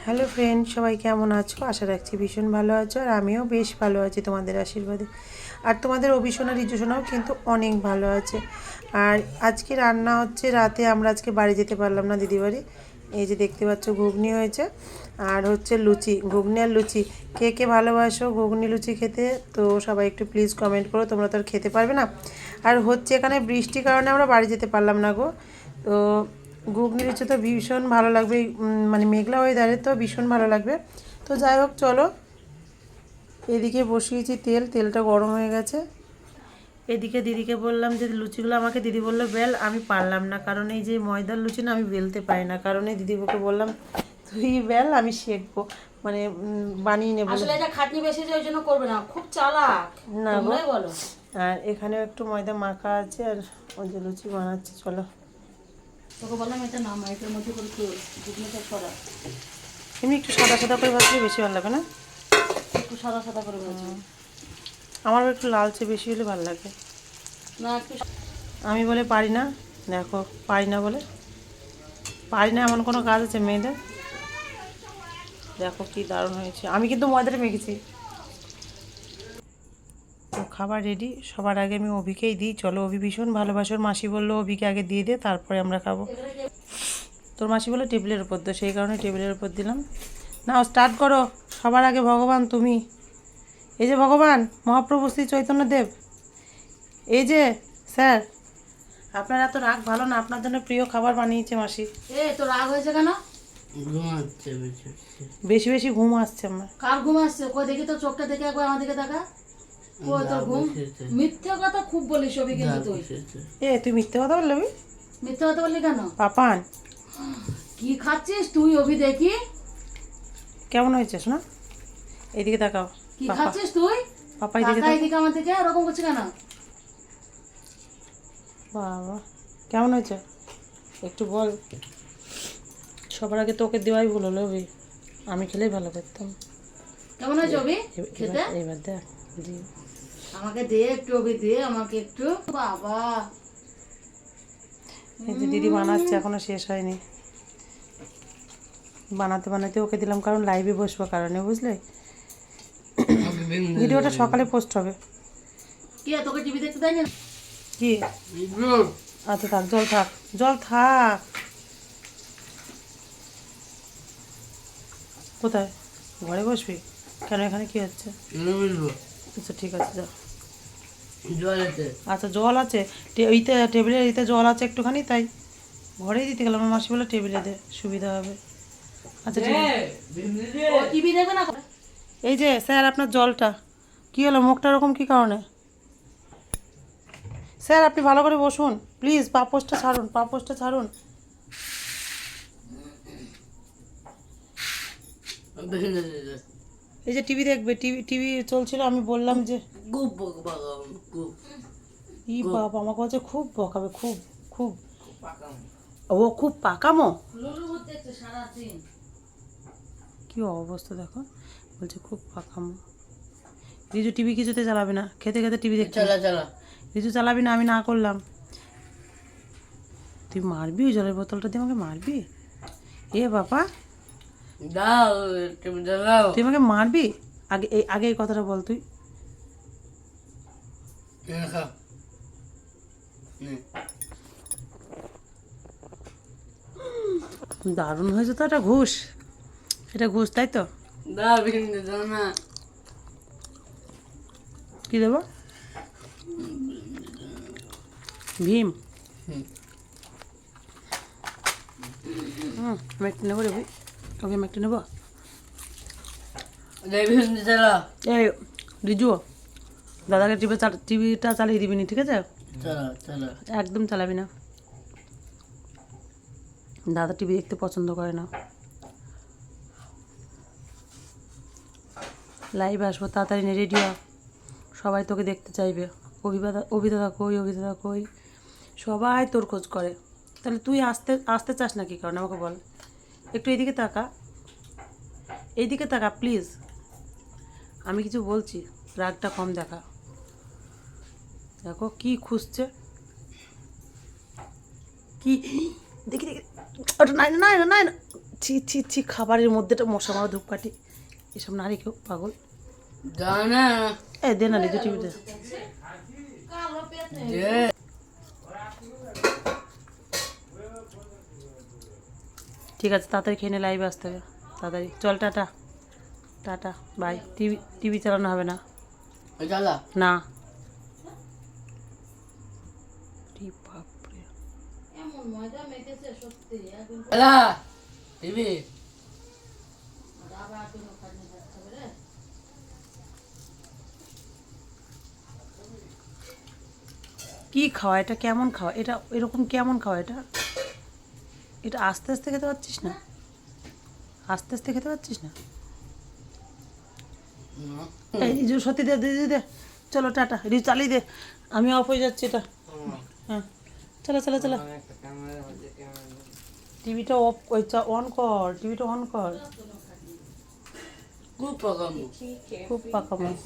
Hello friend, সবাই কেমন আছো? আশা রাখছি ভীষণ ভালো আছো, আর আমিও বেশ ভালো আছি তোমাদের আশীর্বাদে। আর তোমাদের অভিশোনা রিজুসোনাও কিন্তু অনেক ভালো আছে। আর আজকে রান্না হচ্ছে রাতে, আমরা আজকে বাড়ি যেতে পারলাম না দিদি বাড়ি। এই যে দেখতে পাচ্ছ ঘুগনি হয়েছে, আর হচ্ছে লুচি, ঘুগনি আর লুচি। কে কে ভালোবাসো ঘুগনি লুচি খেতে, তো সবাই একটু প্লিজ কমেন্ট করো। তোমরা তো আর খেতে পারবে না। আর হচ্ছে এখানে বৃষ্টির কারণে আমরা বাড়ি যেতে পারলাম না গো। তো ঘুগনি লুচি তো ভীষণ ভালো লাগবে, মানে মেঘলা ওয়েদারে তো ভীষণ ভালো লাগবে। তো যাই হোক চলো, এদিকে বসিয়েছি তেলটা গরম হয়ে গেছে। এদিকে দিদিকে বললাম যে লুচিগুলো আমাকে, দিদি বললো বেল। আমি পারলাম না, কারণ এই যে ময়দার লুচি না আমি বেলতে পারি না, কারণ এই দিদিকে বললাম তুই বেল, আমি শেখবো, মানে বানিয়ে নেবো। আসলে এটা খাটনি বেশি যে ওই জন্য করবে না, খুব চালাক না গো, তোমরাই বলো। আর এখানেও একটু ময়দা মাখা আছে, আর ওই যে লুচি বানাচ্ছি। চলো, তোকে বললাম এটা নাম এটার মধ্যে করে তুই দুধটা ছড়া, এমনি একটু সাদা সাদা করে ভাজলে বেশি ভালো লাগে না? একটু সাদা সাদা করে ভাজবি। আমারও একটু লালচে বেশি হলে ভালো লাগে। না একটু আমি বলে পারি না, দেখো পারি না বলে, পারি না এমন কোনো কাজ আছে মেয়েদের? দেখো কি দারুণ হয়েছে, আমি কিন্তু ময়দাটা মেখেছি। তো খাবার রেডি, সবার আগে আমি অভিকেই দিই। চলো, অভি ভীষণ ভালোবাসার, মাসি বললো অভিকে আগে দিয়ে দে, তারপরে আমরা খাবো। তোর মাসি বললো টেবিলের উপর, তো সেই কারণে টেবিলের উপর দিলাম। নাও স্টার্ট করো, সবার আগে ভগবান তুমি। এই যে ভগবান মহাপ্রভু শ্রী চৈতন্যদেব, এই যে স্যার, আপনার এত রাগ ভালো না, আপনার জন্য প্রিয় খাবার বানিয়েছে মাসি। এ তো রাগ হয়েছে কেন? ঘুমাচ্ছে বেশি বেশি বেশি ঘুম আসছে আমার। কার ঘুম আসছে? কই দেখি তো, চোখটা দেখে একবার আমার দিকে তাকা। কই তোর ঘুম? মিথ্যে কথা খুব বলিস অভি, কিন্তু তুই তুই মিথ্যে কথা বললি? মিথ্যে কথা বললি কেন? পাপান কি খাচ্ছিস তুই অভি দেখি? কেমন হয়েছে শোনা? এইদিকে তাকাও। কি খাচ্ছিস তুই? পাপা এদিকে তাকা এদিকে আমার দিকে, এরকম করছিস কেন? বাবা কেমন হয়েছে একটু বল। সবার আগে তোকে দেওয়াই ভুল হলো অভি, আমি খেলেই ভালো করতাম। কেমন হয়েছে অভি খেতে? এবার দেখ দি। আমাকে দে একটু অভি, দে আমাকে একটু। বাবা এই যে দিদি বানাচ্ছে, এখনো শেষ হয়নি। বানাতে বানাতে ওকে দিলাম, কারণ লাইভে বসবো কারণে, বুঝলে? ভিডিওটা সকালে পোস্ট হবে। কি তোকে টিভি দেখতে দেয় না? কি? আচ্ছা থাক, জল থাক, জল থাক। কোথায়? ঘরে বসবি কেন? এখানে কি হচ্ছে? আচ্ছা ঠিক আছে, যা। জল আছে, আচ্ছা জল আছে, ওইতে টেবিলের এইতে জল আছে একটুখানি, তাই ঘরেই দিতে গেলাম। আমার মাসি বলে টেবিলে দে, সুবিধা হবে। আচ্ছা ঠিক আছে। ও টিভি দেখবে না? এই যে স্যার, আপনার জলটা কি হলো? মুখটা এরকম কী কারণে? স্যার আপনি ভালো করে বসুন প্লিজ, পাপোশটা ছাড়ুন, পাপোশটা ছাড়ুন। এই যে টিভি দেখবে, টিভি টিভি চলছিল, আমি বললাম যে খুব খুব ই বাপ, আমাকে বলছে খুব বকাবে, খুব খুব ও খুব পাকামো। লুলু দেখছে সারাদিন। কি অবস্থা দেখো, বলছে খুব পাকামো। রিজু টিভি কিছুতে চালাবে না, খেতে খেতে টিভি দেখতে। চালা চালা রিজু চালাবি না, আমি না করলাম। তুই মারবি ওই জলের বোতলটা দিয়ে, আমাকে মারবি? এ বাবা দাও, তুমি দাও। তুই আমাকে মারবি? আগে এই কথাটা বল তুই। খাও। দারুণ হয়েছে তো, এটা ঘুষ, এটা ঘুষ তাই তো? দাও ভিন্দি দাও না। কি দেবো? ভীম? আমি একটু নেবো রে ভাই, ওকে আমি একটু নেবো। ভিন্দি চালা এই রিজু, দাদাকে টিভিটা চালিয়ে দিবি না, ঠিক আছে? চালা চালা একদম চালাবি না, দাদা টিভি দেখতে পছন্দ করে না। লাইভ আসবো তাড়াতাড়ি, নে রেডি হ, সবাই তোকে দেখতে চাইবে। অভিদাদা কই, অভিদাদা কই, সবাই তোর খোঁজ করে। তাহলে তুই আসতে আসতে চাস না কি কারণে আমাকে বল? একটু এইদিকে তাকা, এইদিকে তাকা প্লিজ, আমি কিছু বলছি, রাগটা কম দেখা। দেখো কি খুঁজছে, কি দেখি দেখি, ওটা নাই না নাই না নাই না, ছি ছি ছি, খাবারের মধ্যেটা মশা মারা ধূপকাঠি, এসব নারী কেউ পাগল। জানা এই দে না নিজে টিভিতে। কালো পেটে যে ঠিক আছে, তাড়াতাড়ি খেয়ে নে, লাইভে আসতে হবে তাড়াতাড়ি। চল, টাটা টাটা বাই। টিভি চালানো হবে না। চালা না, বাপরে। এমন ময়দা মেখেছে সত্যি একদম চালা টিভি আবার কোনো কাজ নেই যাচ্ছে রে। কি খাওয়া এটা? কেমন খাওয়া এটা? এরকম কেমন খাওয়া এটা? এটা আস্তে আস্তে খেতে পারছিস না? আস্তে আস্তে খেতে পারছিস না? এই রিজু, সত্যি দে দে দে দে। চলো টাটা, রিজু চালিয়ে দে, আমি অফ হয়ে যাচ্ছি এটা। হ্যাঁ, চলো চলো চলো। টিভিটা অফ, অন কর, টিভিটা অন কর। খুব পাকাম খুব পাকামো।